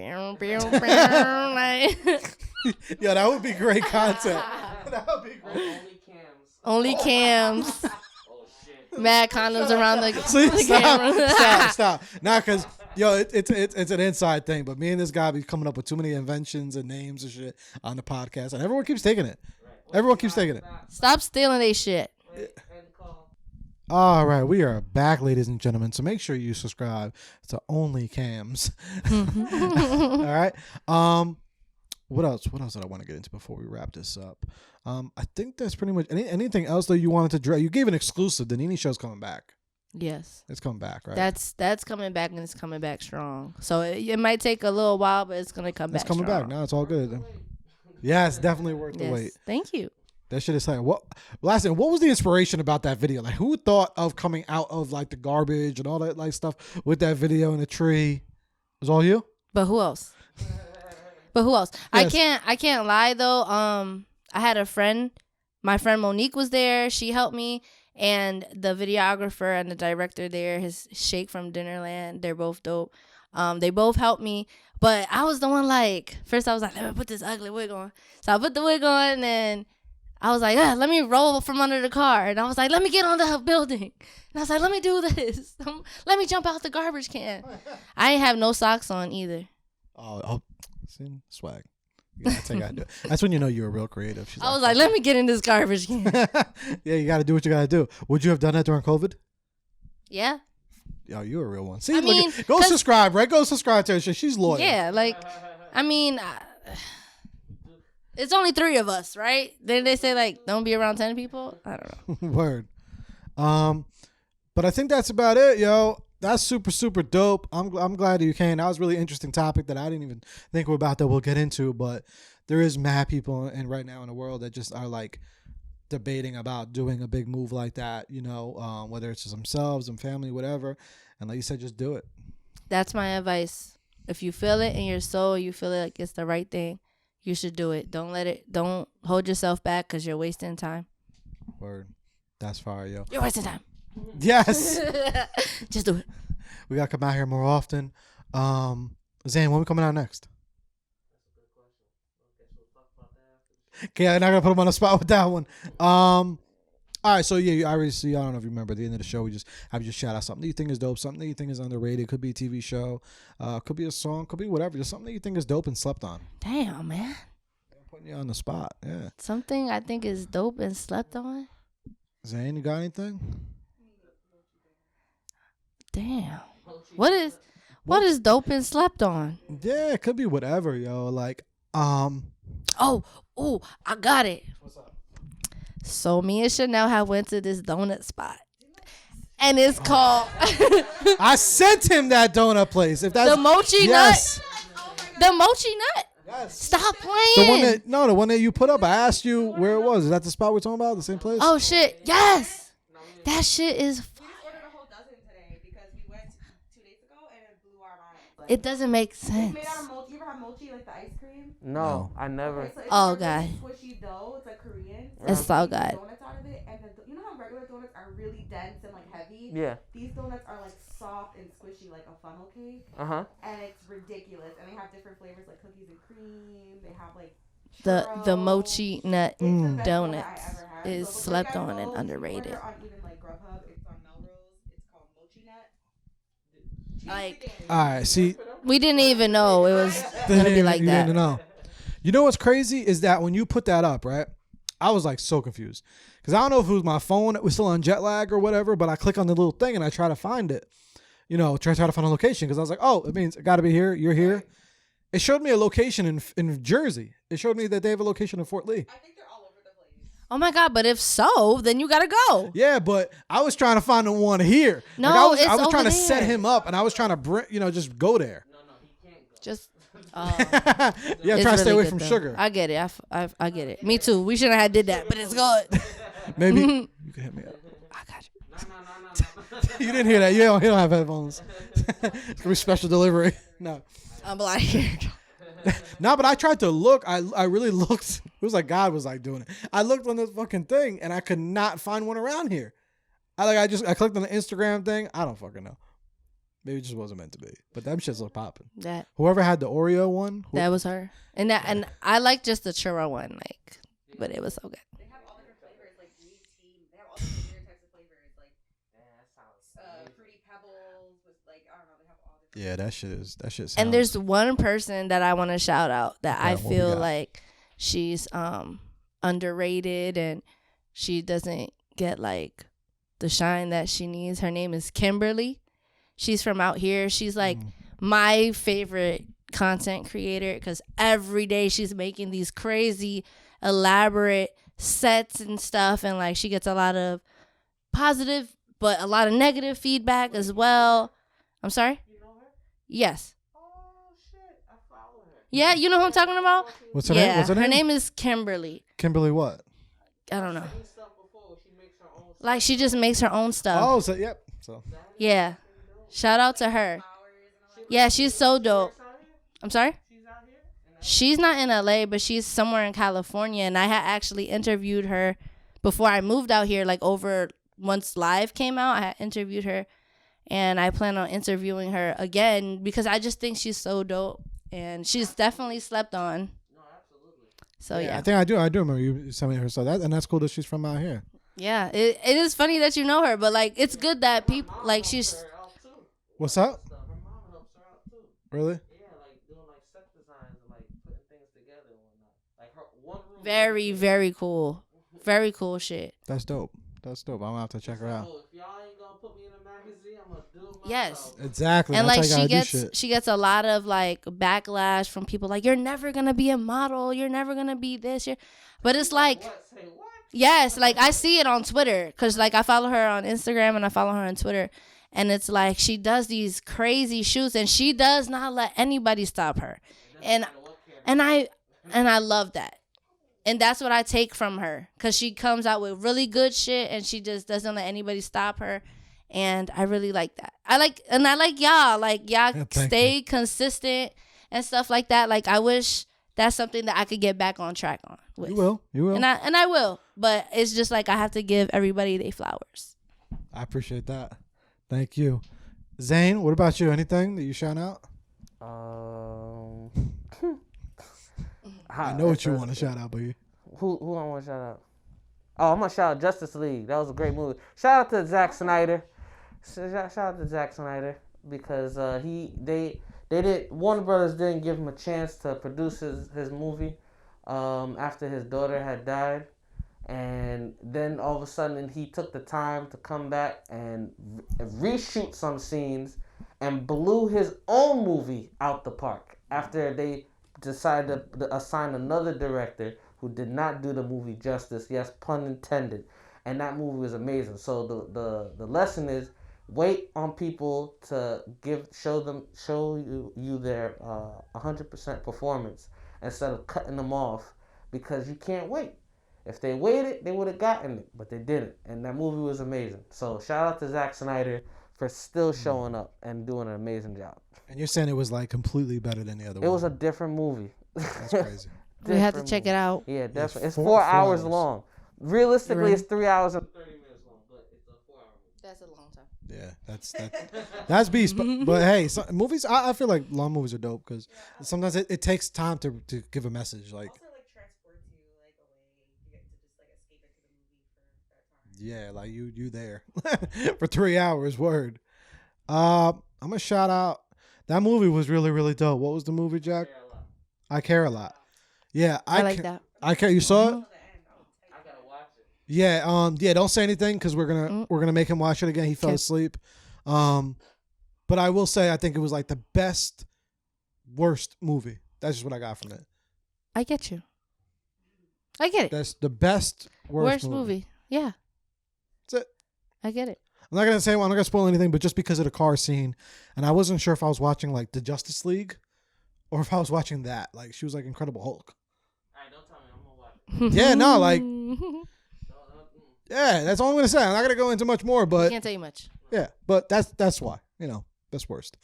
Yeah, that would be great content. That would be great. Only cams. only cams, Oh shit. mad condoms around the, See, the camera. stop. Nah, because it's an inside thing. But me and this guy be coming up with too many inventions and names and shit on the podcast, and everyone keeps taking it. Everyone keeps taking it. Stop stealing they shit. End call. All right, we are back, ladies and gentlemen. So make sure you subscribe to Only Cams. All right. What else? What else did I want to get into before we wrap this up? I think that's pretty much anything else that you wanted to address. You gave an exclusive. The Nene Show's coming back. Yes, It's coming back, right? that's coming back, and it's coming back strong. So it might take a little while, but it's gonna come back. It's coming strong. back. No, it's all good. Yeah, it's definitely worth the Yes, wait. thank you. That shit is like what? Last thing, what was the inspiration about that video? Like, who thought of coming out of like the garbage and all that like stuff with that video in the tree? It was all you? But who else? Yes. I can't lie though. I had a friend. My friend Monique was there. She helped me, and the videographer and the director there, his Shake from Dinnerland. They're both dope. They both helped me, but I was the one like first. I was like, let me put this ugly wig on. So I put the wig on, and then I was like, let me roll from under the car, and I was like, let me get on the building, and I was like, let me do this. Let me jump out the garbage can. I ain't have no socks on either. Oh, see, swag. That's how you gotta do it. That's when you know you're a real creative. She's I was like, let me get in this garbage can. yeah, you got to do what you got to do. Would you have done that during COVID? Yeah. Yo, you're a real one. See, I look mean, go 'cause- subscribe, right? Go subscribe to her. She's loyal. Yeah, like, I mean, it's only 3 of us, right? Then they say, like, don't be around 10 people. I don't know. Word. But I think that's about it, yo. That's super, super dope. I'm glad that you came. That was a really interesting topic that I didn't even think about that we'll get into. But there is mad people in right now in the world that just are like debating about doing a big move like that, you know, whether it's to themselves and family, whatever. And like you said, just do it. That's my advice. If you feel it in your soul, you feel it like it's the right thing, you should do it. Don't hold yourself back because you're wasting time. Word. That's fire, yo. You're wasting time. Yes. Just do it. We got to come out here more often. Zane, when we coming out next? Okay, I'm not going to put him on the spot with that one. All right, so yeah, I don't know if you remember at the end of the show, we just have you just shout out something that you think is dope, something that you think is underrated. Could be a TV show, could be a song, could be whatever. Just something that you think is dope and slept on. Damn, man. I'm putting you on the spot, yeah. Something I think is dope and slept on. Zane, you got anything? Damn. What is dope and slept on? Yeah, it could be whatever, yo. Like, Oh, I got it. What's up? So me and Chanel have went to this donut spot, and it's called I sent him that donut place. If that's the Mochi yes. Nut. The Mochi Nut. Yes. Stop The playing. one that you put up. I asked you where it was. Is that the spot we're talking about? The same place? Oh shit! Yes, that shit is. We just ordered a whole dozen today because we went 2 days ago and it blew our mind. It doesn't make It's sense. made out of mochi. You ever have mochi, like the ice cream? No, I never. Okay, so it's Oh, like a God. really squishy dough. It's like Korean. It's so they make good. Donuts out of it, and you know how regular donuts are really dense and like heavy. Yeah. These donuts are like soft and squishy, like a funnel cake, Uh-huh. and it's ridiculous. And they have different flavors like cookies and cream. They have like The churro. Mochi Nut It's the best donut donuts I ever had. is So before slept you guys on and go, you underrated. order on even like Grubhub. It's on Melrose. It's called Mochi Nut. Change Like- the game. All right, see. We didn't even know it was gonna be like You that. didn't know. You know what's crazy is that when you put that up, right? I was like so confused because I don't know if it was my phone that was still on jet lag or whatever, but I click on the little thing and I try to find it. You know, try to find a location because I was like, oh, it means it got to be here. You're here. It showed me a location in Jersey. It showed me that they have a location in Fort Lee. I think they're all over the place. Oh my God! But if so, then you gotta go. Yeah, but I was trying to find the one here. No, like it's I was over trying to there. set him up, and I was trying to bring, just go there. Just. Yeah, It's try to stay really away good, from though. sugar. I get it. I get it. Me too. We shouldn't have did that, but it's good. Maybe you can hit me up. I got you. You didn't hear that. You don't have headphones. It's gonna be special delivery. No, I'm like, no, but I tried to look. I really looked. It was like God was like doing it. I looked on this fucking thing and I could not find one around here. I clicked on the Instagram thing. I don't fucking know. Maybe it just wasn't meant to be. But them shits look popping. that Whoever had the Oreo one. was her, and I like just the churro one, like, but it was so good. They have all different flavors, like green tea. They have all different types of flavors, like fruity pebbles with like I don't know. They have all different. Yeah, that shit sounds. And there's one person that I want to shout out that I Okay, what we feel got? like she's underrated and she doesn't get like the shine that she needs. Her name is Kimberly. She's from out here. She's like my favorite content creator because every day she's making these crazy elaborate sets and stuff, and like she gets a lot of positive but a lot of negative feedback as well. I'm sorry? Yes. Yeah, you know who I'm talking about? What's her name? Yeah, What's her name? her name is Kimberly. Kimberly what? I don't know. Like she just makes her own stuff. Oh, so yep. So Yeah. Shout out to her. Yeah, she's so dope. I'm sorry? She's not in LA, but she's somewhere in California. And I had actually interviewed her before I moved out here, like over once Live came out. I had interviewed her. And I plan on interviewing her again because I just think she's so dope. And she's definitely slept on. So, yeah. I think I do remember you telling her so that, and that's cool that she's from out here. Yeah, it is funny that you know her, but like it's good that people like she's What's up? Her mom helps her out too. Really? Yeah, like doing like set designs and like putting things together and whatnot. Like her one room. very, very cool. Very cool shit. That's dope. That's dope. I'm gonna have to check her out. Oh, if y'all ain't gonna put me in a magazine, I'm gonna do it myself. Yes. Exactly. And That's like how you gotta do shit. she gets a lot of like backlash from people like you're never gonna be a model, you're never gonna be this, but it's like What? Say what? yes, like I see it on Twitter because like I follow her on Instagram and I follow her on Twitter, and it's like she does these crazy shoots and she does not let anybody stop her, and I love that, and that's what I take from her because she comes out with really good shit and she just doesn't let anybody stop her, and I really like that. I like y'all thank stay consistent and stuff like that. Like I wish that's something that I could get back on track on with. You will. And I will, but it's just like I have to give everybody their flowers. I appreciate that. Thank you. Zane, what about you? Anything that you shout out? I know what you want to shout out, but you. Who I want to shout out? Oh, I'm gonna shout out Justice League. That was a great movie. Shout out to Zack Snyder. Shout out to Zack Snyder because they did Warner Brothers didn't give him a chance to produce his movie after his daughter had died, and then all of a sudden he took the time to come back and reshoot some scenes and blew his own movie out the park after they decided to assign another director who did not do the movie justice. Yes, pun intended. And that movie was amazing. So the lesson is wait on people to show you their 100% performance instead of cutting them off because you can't wait. If they waited, they would have gotten it, but they didn't. And that movie was amazing. So shout out to Zack Snyder for still showing up and doing an amazing job. And you're saying it was like completely better than the other one. It was a different movie. That's crazy. We have to check it out. Yeah, definitely. It's four- 4 4 hours hours. long. Realistically, Right. it's 3 hours and 30 minutes long, but it's a 4 hour movie. That's a long time. Yeah, that's beast. But hey, movies. I feel like long movies are dope because sometimes it takes time to give a message. Like Also, like transports you like away. You get to just like escape into the movie for that time. yeah, like you there for 3 hours. Word. I'm gonna shout out. That movie was really really dope. What was the movie, Jack? I Care a Lot. Yeah, I like that. I can't. You saw it? I gotta watch it. Yeah. Yeah. Don't say anything because we're gonna make him watch it again. He fell 'Kay. asleep. But I will say I think it was like the best, worst movie. That's just what I got from it. I get you. I get it. That's the best, worst movie. Yeah. That's it. I get it. I'm not not gonna spoil anything, but just because of the car scene, and I wasn't sure if I was watching like the Justice League, or if I was watching that. Like she was like Incredible Hulk. Alright, don't tell me. I'm gonna watch it. Yeah, no, like No, yeah, that's all I'm gonna say. I'm not gonna go into much more, I but can't tell you much. yeah, but that's why, best worst.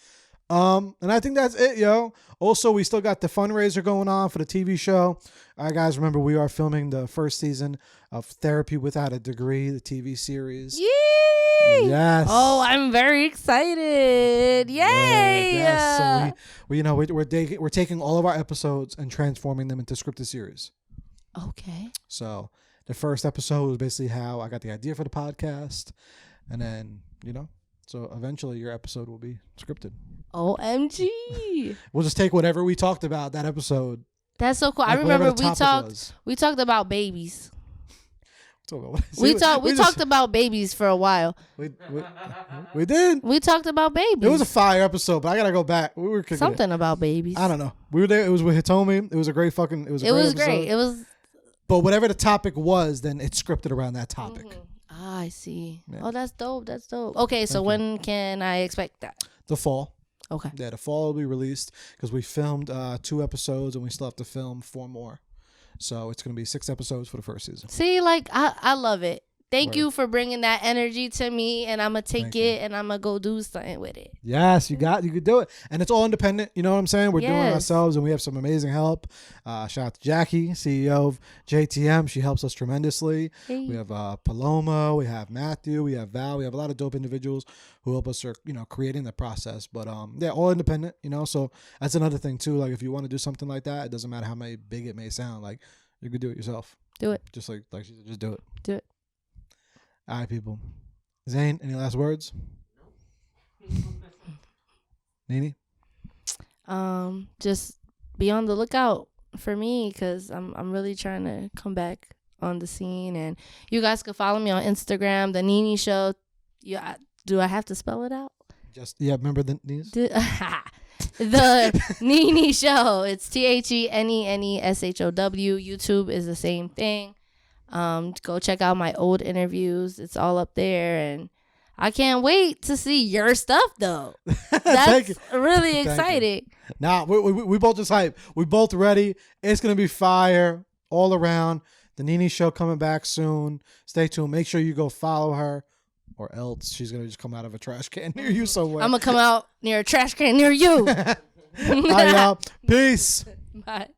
And I think that's it, yo. Also, we still got the fundraiser going on for the TV show. All right, guys, remember we are filming the first season of Therapy Without a Degree, the TV series. Yay! Yes. Oh, I'm very excited. Yay! Yes. So we're taking all of our episodes and transforming them into scripted series. Okay. So the first episode was basically how I got the idea for the podcast, and then so eventually your episode will be scripted. OMG. We'll just take whatever we talked about that episode. That's so cool. Like I remember whatever the topic we talked about babies. We talked about babies for a while. We did. We talked about babies. It was a fire episode, but I gotta go back. We were kicking something about babies. I don't know. We were there. It was with Hitomi. It was a great fucking. It was great. It was. But whatever the topic was, then it's scripted around that topic. Mm-hmm. Ah, I see. Yeah. Oh, that's dope. That's dope. Okay, so when can I expect that? The fall. Okay. Yeah, the fall will be released because we filmed 2 episodes and we still have to film 4 more. So it's going to be 6 episodes for the first season. See, like, I love it. Thank Word. you for bringing that energy to me, and I'm going to take Thank it you. and I'm going to go do something with it. Yes, you could do it. And it's all independent. You know what I'm saying? We're doing it Yes. ourselves and we have some amazing help. Shout out to Jackie, CEO of JTM. She helps us tremendously. Hey. We have Paloma, we have Matthew, we have Val. We have a lot of dope individuals who help us, creating the process. But yeah, all independent, So that's another thing too. Like if you want to do something like that, it doesn't matter how big it may sound. Like you could do it yourself. Do it. Just like she said, just do it. Do it. All right, people. Zane, any last words? Nene? Just be on the lookout for me because I'm really trying to come back on the scene. And you guys can follow me on Instagram, the Nene Show. Yeah, do I have to spell it out? Remember the Nenes? The Nene Show. It's TheNenesshow. YouTube is the same thing. Go check out my old interviews. It's all up there, and I can't wait to see your stuff though. That's really exciting. Nah, we both just hype. We both ready. It's gonna be fire all around. The Nene Show coming back soon. Stay tuned. Make sure you go follow her, or else she's gonna just come out of a trash can near you somewhere. I'm gonna come out near a trash can near you. All right, y'all. Peace. Bye.